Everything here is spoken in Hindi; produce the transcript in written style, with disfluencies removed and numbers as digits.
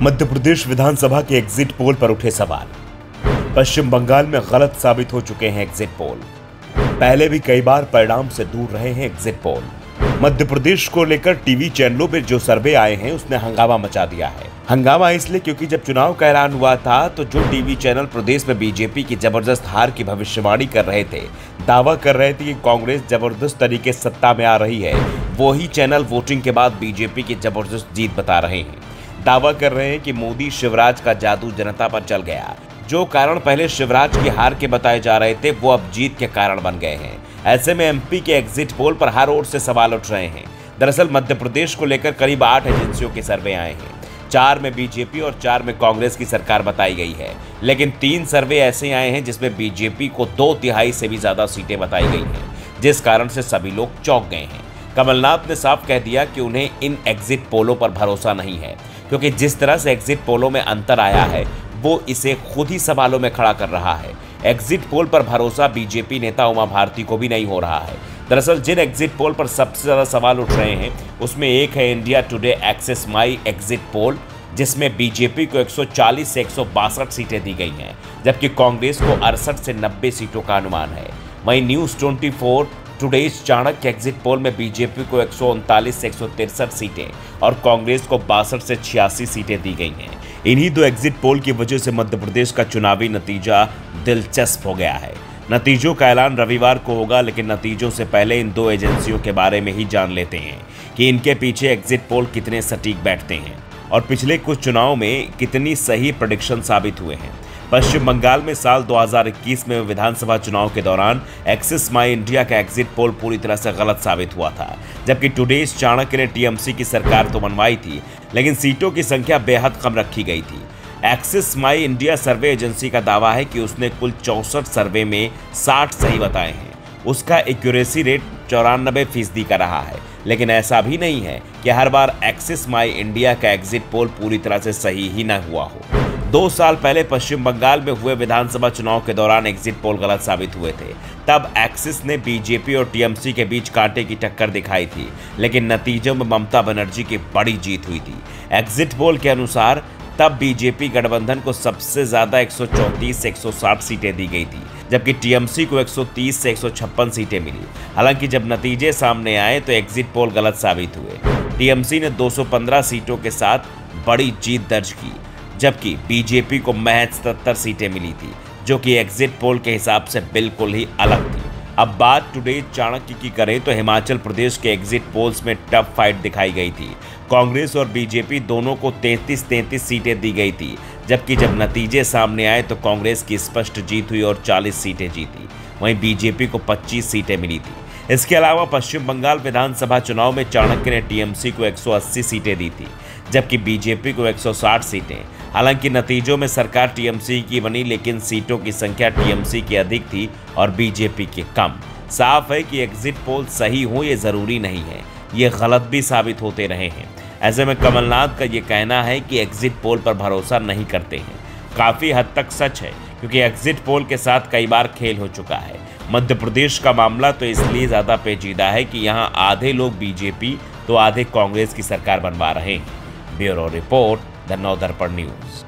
मध्य प्रदेश विधानसभा के एग्जिट पोल पर उठे सवाल। पश्चिम बंगाल में गलत साबित हो चुके हैं एग्जिट पोल। पहले भी कई बार परिणाम से दूर रहे हैं एग्जिट पोल। मध्य प्रदेश को लेकर टीवी चैनलों में जो सर्वे आए हैं उसने हंगामा मचा दिया है। हंगामा इसलिए क्योंकि जब चुनाव का ऐलान हुआ था तो जो टीवी चैनल प्रदेश में बीजेपी की जबरदस्त हार की भविष्यवाणी कर रहे थे, दावा कर रहे थे कि कांग्रेस जबरदस्त तरीके से सत्ता में आ रही है, वही चैनल वोटिंग के बाद बीजेपी की जबरदस्त जीत बता रहे हैं। दावा कर रहे हैं कि मोदी शिवराज का जादू जनता पर चल गया। जो कारण पहले शिवराज की हार के बताए जा रहे थे वो अब जीत के कारण बन गए हैं। ऐसे में एमपी के एग्जिट पोल पर हर ओर से सवाल उठ रहे हैं। दरअसल मध्य प्रदेश को लेकर करीब 8 एजेंसियों के सर्वे आए हैं। 4 में बीजेपी और 4 में कांग्रेस की सरकार बताई गई है, लेकिन 3 सर्वे ऐसे आए हैं जिसमें बीजेपी को 2/3 से भी ज्यादा सीटें बताई गई हैं, जिस कारण से सभी लोग चौंक गए हैं। कमलनाथ ने साफ कह दिया कि उन्हें इन एग्जिट पोलों पर भरोसा नहीं है, क्योंकि जिस तरह से एग्जिट पोलों में अंतर आया है वो इसे खुद ही सवालों में खड़ा कर रहा है। एग्जिट पोल पर भरोसा बीजेपी नेता उमा भारती को भी नहीं हो रहा है। दरअसल जिन एग्जिट पोल पर सबसे ज्यादा सवाल उठ रहे हैं उसमें एक है इंडिया टुडे एक्सेस माई एग्जिट पोल, जिसमें बीजेपी को 140 से 162 सीटें दी गई हैं, जबकि कांग्रेस को 68 से 90 सीटों का अनुमान है। वहीं news 24 today's Chanakya exit poll में बीजेपी को 139 से 163 सीटें और कांग्रेस को 62 से 86 सीटें दी गई हैं। इन्हीं 2 एग्जिट पोल की वजह से मध्य प्रदेश का चुनावी नतीजा दिलचस्प हो गया है। नतीजों का ऐलान रविवार को होगा, लेकिन नतीजों से पहले इन 2 एजेंसियों के बारे में ही जान लेते हैं कि इनके पीछे एग्जिट पोल कितने सटीक बैठते हैं और पिछले कुछ चुनाव में कितनी सही प्रेडिक्शन साबित हुए हैं। पश्चिम बंगाल में साल 2021 में विधानसभा चुनाव के दौरान एक्सिस माई इंडिया का एग्जिट पोल पूरी तरह से गलत साबित हुआ था, जबकि टुडेज चाणक्य ने टीएमसी की सरकार तो बनवाई थी, लेकिन सीटों की संख्या बेहद कम रखी गई थी। एक्सिस माई इंडिया सर्वे एजेंसी का दावा है कि उसने कुल 64 सर्वे में 60 सही बताए हैं। उसका एक्यूरेसी रेट 94% का रहा है, लेकिन ऐसा भी नहीं है कि हर बार एक्सिस माई इंडिया का एग्जिट पोल पूरी तरह से सही ही न हुआ हो। 2 साल पहले पश्चिम बंगाल में हुए विधानसभा चुनाव के दौरान एग्जिट पोल गलत साबित हुए थे। तब एक्सिस ने बीजेपी और टीएमसी के बीच कांटे की टक्कर दिखाई थी, लेकिन नतीजों में ममता बनर्जी की बड़ी जीत हुई थी। एग्जिट पोल के अनुसार तब बीजेपी गठबंधन को सबसे ज्यादा 134 से 160 सीटें दी गई थी, जबकि टीएमसी को 130 से 156 सीटें मिली। हालांकि जब नतीजे सामने आए तो एग्जिट पोल गलत साबित हुए। टीएमसी ने 215 सीटों के साथ बड़ी जीत दर्ज की, जबकि बीजेपी को महज 77 सीटें मिली थी, जो कि एग्जिट पोल के हिसाब से बिल्कुल ही अलग थी। अब बात टुडे चाणक्य की करें तो हिमाचल प्रदेश के एग्जिट पोल्स में टफ फाइट दिखाई गई थी। कांग्रेस और बीजेपी दोनों को 33 सीटें दी गई थी, जबकि जब नतीजे सामने आए तो कांग्रेस की स्पष्ट जीत हुई और 40 सीटें जीती। वहीं बीजेपी को 25 सीटें मिली थी। इसके अलावा पश्चिम बंगाल विधानसभा चुनाव में चाणक्य ने टीएमसी को 180 सीटें दी थी, जबकि बीजेपी को 160 सीटें। हालांकि नतीजों में सरकार टीएमसी की बनी, लेकिन सीटों की संख्या टीएमसी की अधिक थी और बीजेपी की कम। साफ है कि एग्जिट पोल सही हो ये जरूरी नहीं है, ये गलत भी साबित होते रहे हैं। ऐसे में कमलनाथ का ये कहना है कि एग्जिट पोल पर भरोसा नहीं करते हैं, काफी हद तक सच है, क्योंकि एग्जिट पोल के साथ कई बार खेल हो चुका है। मध्य प्रदेश का मामला तो इसलिए ज्यादा पेचीदा है कि यहाँ आधे लोग बीजेपी तो आधे कांग्रेस की सरकार बनवा रहे हैं। Bureau report, the Navdarpan news.